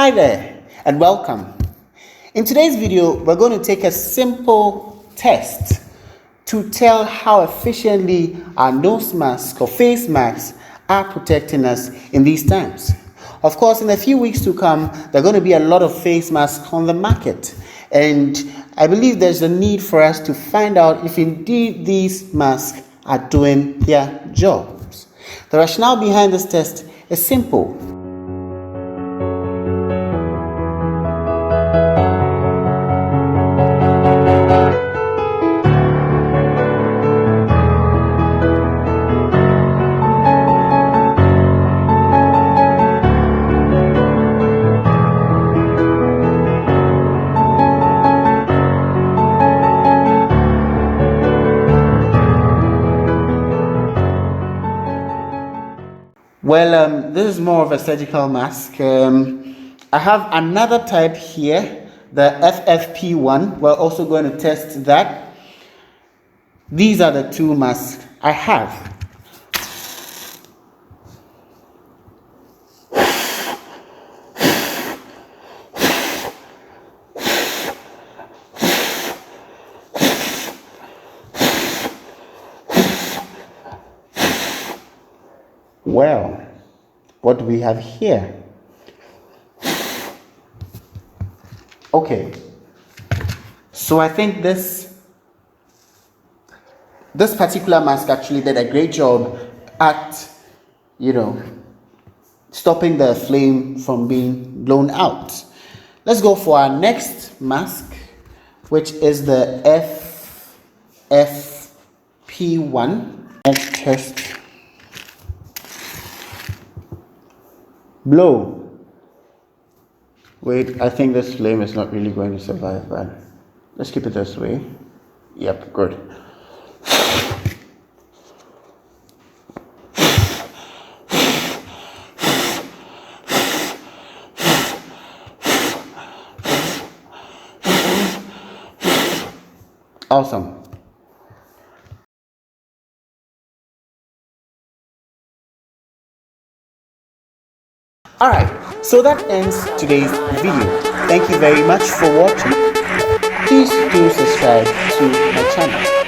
Hi there and welcome. In today's video, we're going to take a simple test to tell how efficiently our nose mask or face masks are protecting us in these times. Of course, in a few weeks to come, there are going to be a lot of face masks on the market, and I believe there's a need for us to find out if indeed these masks are doing their jobs. The rationale behind this test is simple. Well, this is more of a surgical mask. I have another type here, the FFP1. We're also going to test that. These are the two masks I have. Well, what do we have here? Okay, so I think this particular mask actually did a great job at, stopping the flame from being blown out. Let's go for our next mask, which is the FFP1. Let's test. Blow. Wait, I think this flame is not really going to survive, but let's keep it this way. Yep, good. Awesome. Alright, so that ends today's video. Thank you very much for watching. Please do subscribe to my channel.